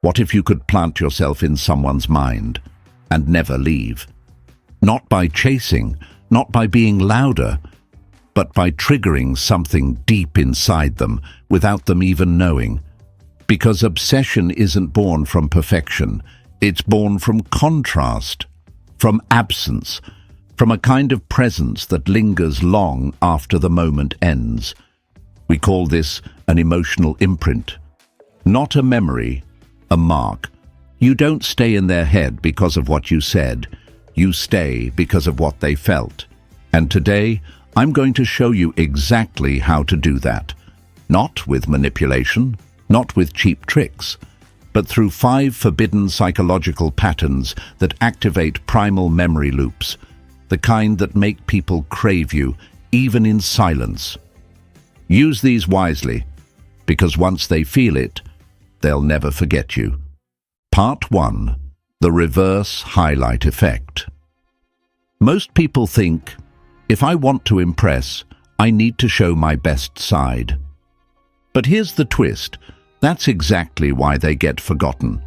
What if you could plant yourself in someone's mind and never leave? Not by chasing, not by being louder, but by triggering something deep inside them without them even knowing. Because obsession isn't born from perfection, it's born from contrast, from absence, from a kind of presence that lingers long after the moment ends. We call this an emotional imprint. Not a memory, a mark. You don't stay in their head because of what you said. You stay because of what they felt. And today, I'm going to show you exactly how to do that. Not with manipulation, not with cheap tricks, but through 5 forbidden psychological patterns that activate primal memory loops, the kind that make people crave you, even in silence. Use these wisely, because once they feel it, they'll never forget you. Part 1. The reverse highlight effect. Most people think, if I want to impress, I need to show my best side. But here's the twist. That's exactly why they get forgotten.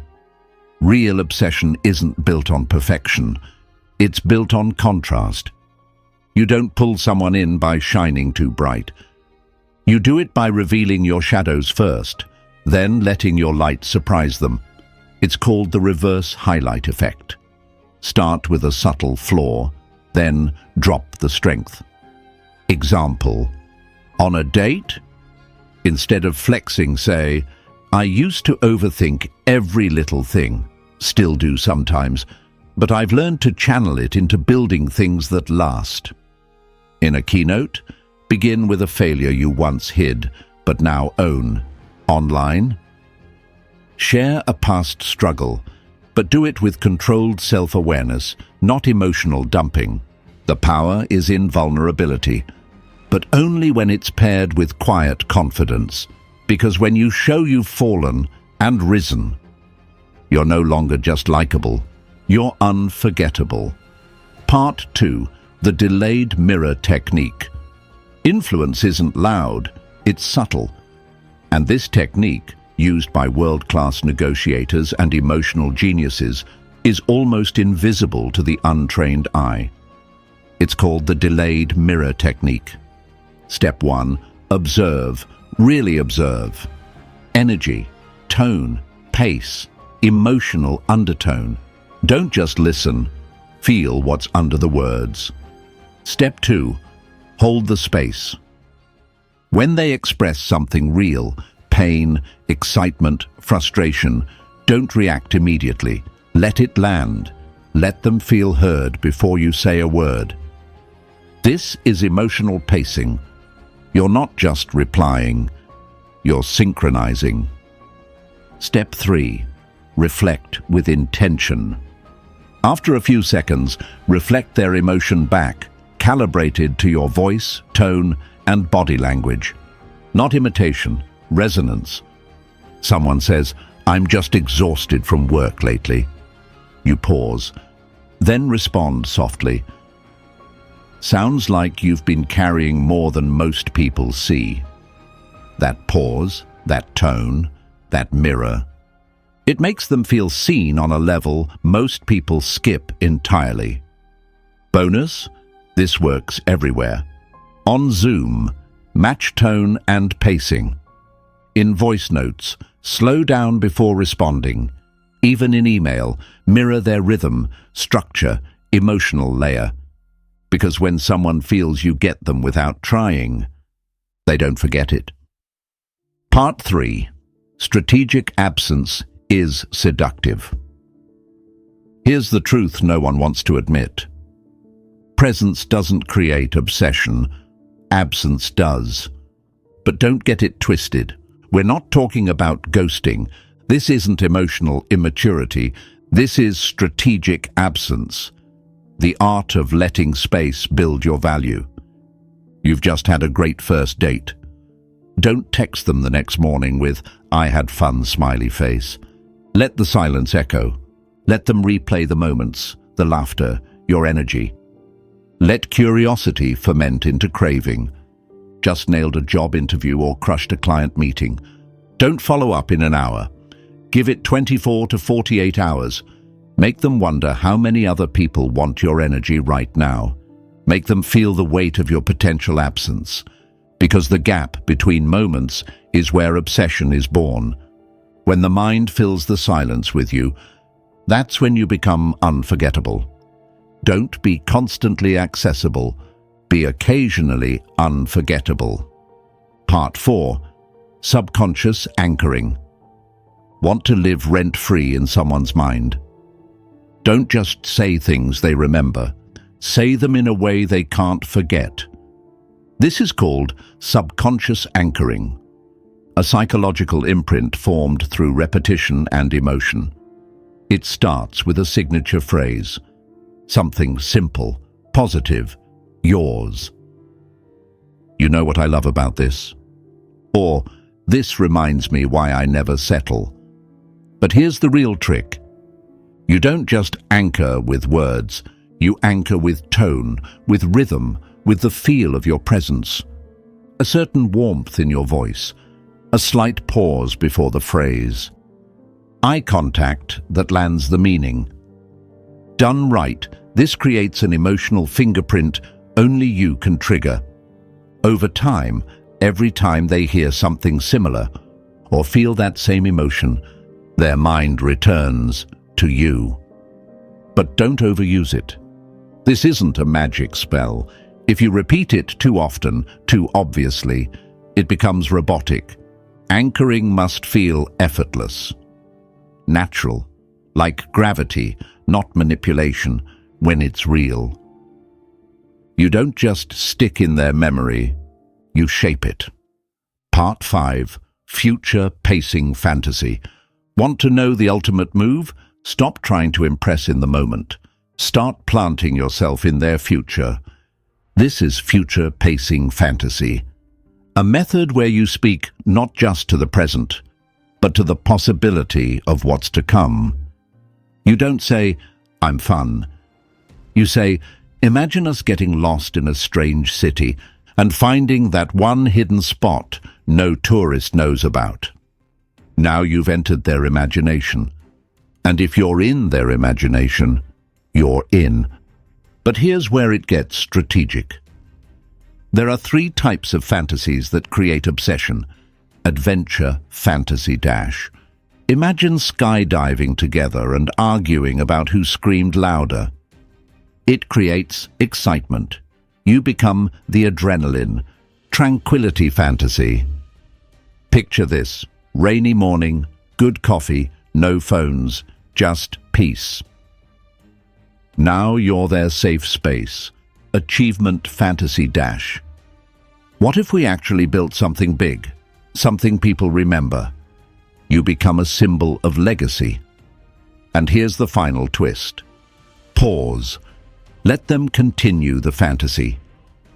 Real obsession isn't built on perfection. It's built on contrast. You don't pull someone in by shining too bright. You do it by revealing your shadows first, then letting your light surprise them. It's called the reverse highlight effect. Start with a subtle flaw, then drop the strength. Example: on a date, instead of flexing, say, I used to overthink every little thing, still do sometimes, but I've learned to channel it into building things that last. In a keynote, begin with a failure you once hid, but now own. Online, share a past struggle, but do it with controlled self-awareness, not emotional dumping. The power is in vulnerability, but only when it's paired with quiet confidence. Because when you show you've fallen and risen, you're no longer just likable, you're unforgettable. Part 2. The delayed mirror technique. Influence isn't loud, it's subtle. And this technique, used by world-class negotiators and emotional geniuses, is almost invisible to the untrained eye. It's called the delayed mirror technique. Step 1. Observe. Really observe. Energy, tone, pace, emotional undertone. Don't just listen. Feel what's under the words. Step 2. Hold the space. When they express something real, pain, excitement, frustration, don't react immediately. Let it land. Let them feel heard before you say a word. This is emotional pacing. You're not just replying, you're synchronizing. Step 3. Reflect with intention. After a few seconds, reflect their emotion back, calibrated to your voice, tone, and body language. Not imitation, resonance. Someone says, I'm just exhausted from work lately. You pause, then respond softly. Sounds like you've been carrying more than most people see. That pause, that tone, that mirror. It makes them feel seen on a level most people skip entirely. Bonus, this works everywhere. On Zoom, match tone and pacing. In voice notes, slow down before responding. Even in email, mirror their rhythm, structure, emotional layer. Because when someone feels you get them without trying, they don't forget it. Part 3. Strategic absence is seductive. Here's the truth no one wants to admit. Presence doesn't create obsession. Absence does. But don't get it twisted. We're not talking about ghosting. This isn't emotional immaturity. This is strategic absence. The art of letting space build your value. You've just had a great first date. Don't text them the next morning with, I had fun, smiley face. Let the silence echo. Let them replay the moments, the laughter, your energy. Let curiosity ferment into craving. Just nailed a job interview or crushed a client meeting. Don't follow up in an hour. Give it 24 to 48 hours. Make them wonder how many other people want your energy right now. Make them feel the weight of your potential absence. Because the gap between moments is where obsession is born. When the mind fills the silence with you, that's when you become unforgettable. Don't be constantly accessible. Be occasionally unforgettable. Part 4. Subconscious anchoring. Want to live rent-free in someone's mind? Don't just say things they remember. Say them in a way they can't forget. This is called subconscious anchoring, a psychological imprint formed through repetition and emotion. It starts with a signature phrase, something simple, positive, yours. You know what I love about this? Or, this reminds me why I never settle. But here's the real trick. You don't just anchor with words, you anchor with tone, with rhythm, with the feel of your presence. A certain warmth in your voice, a slight pause before the phrase. Eye contact that lands the meaning. Done right, this creates an emotional fingerprint only you can trigger. Over time, every time they hear something similar or feel that same emotion, their mind returns to you. But don't overuse it. This isn't a magic spell. If you repeat it too often, too obviously, it becomes robotic. Anchoring must feel effortless, natural, like gravity, not manipulation, when it's real. You don't just stick in their memory, you shape it. Part 5. Future Pacing Fantasy. Want to know the ultimate move? Stop trying to impress in the moment. Start planting yourself in their future. This is future pacing fantasy, a method where you speak not just to the present, but to the possibility of what's to come. You don't say, "I'm fun." You say, "Imagine us getting lost in a strange city and finding that one hidden spot no tourist knows about." Now you've entered their imagination. And if you're in their imagination, you're in. But here's where it gets strategic. There are 3 types of fantasies that create obsession. Adventure fantasy dash. Imagine skydiving together and arguing about who screamed louder. It creates excitement. You become the adrenaline. Tranquility fantasy. Picture this: rainy morning, good coffee, no phones, just peace. Now you're their safe space. Achievement fantasy dash. What if we actually built something big, something people remember? You become a symbol of legacy. And here's the final twist. Pause. Let them continue the fantasy.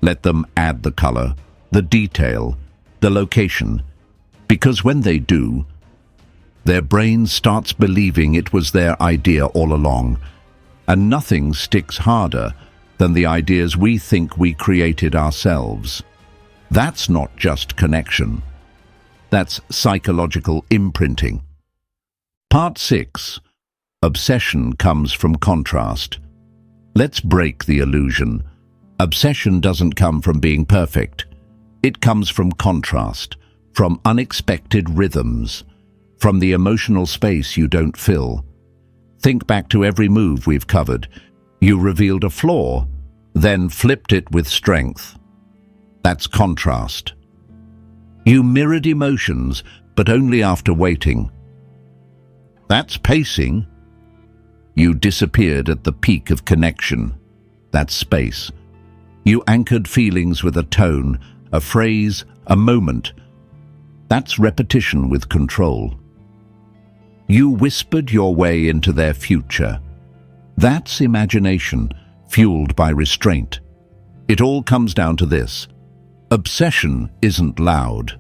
Let them add the color, the detail, the location. Because when they do, their brain starts believing it was their idea all along. And nothing sticks harder than the ideas we think we created ourselves. That's not just connection. That's psychological imprinting. Part 6. Obsession comes from contrast. Let's break the illusion. Obsession doesn't come from being perfect. It comes from contrast, from unexpected rhythms, from the emotional space you don't fill. Think back to every move we've covered. You revealed a flaw, then flipped it with strength. That's contrast. You mirrored emotions, but only after waiting. That's pacing. You disappeared at the peak of connection. That's space. You anchored feelings with a tone, a phrase, a moment. That's repetition with control. You whispered your way into their future. That's imagination, fueled by restraint. It all comes down to this. Obsession isn't loud.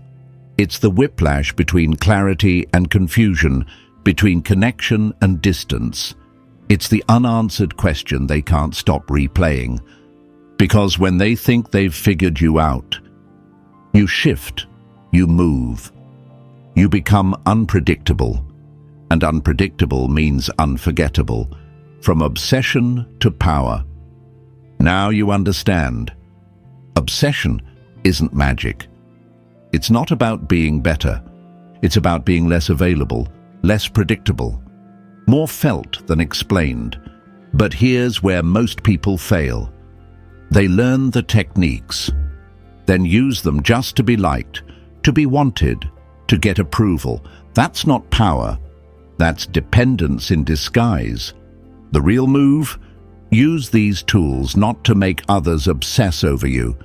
It's the whiplash between clarity and confusion, between connection and distance. It's the unanswered question they can't stop replaying. Because when they think they've figured you out, you shift, you move, you become unpredictable. and unpredictable means unforgettable. From obsession to power. Now you understand. Obsession isn't magic. It's not about being better. It's about being less available, less predictable, more felt than explained. But here's where most people fail. They learn the techniques, then use them just to be liked, to be wanted, to get approval. That's not power. That's dependence in disguise. The real move? Use these tools not to make others obsess over you,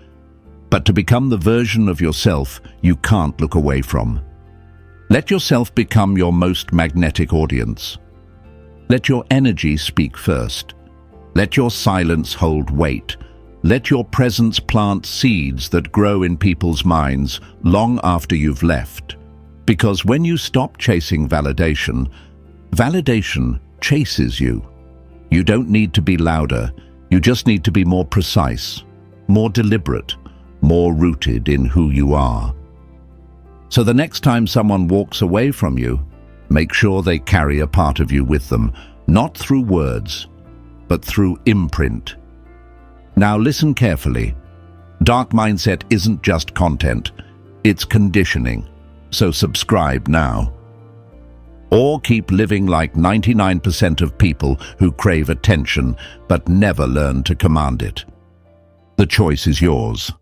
but to become the version of yourself you can't look away from. Let yourself become your most magnetic audience. Let your energy speak first. Let your silence hold weight. Let your presence plant seeds that grow in people's minds long after you've left. Because when you stop chasing validation, validation chases you. You don't need to be louder. You just need to be more precise, more deliberate, more rooted in who you are. So the next time someone walks away from you, make sure they carry a part of you with them, not through words, but through imprint. Now listen carefully. Dark mindset isn't just content, it's conditioning. So subscribe now. Or keep living like 99% of people who crave attention but never learn to command it. The choice is yours.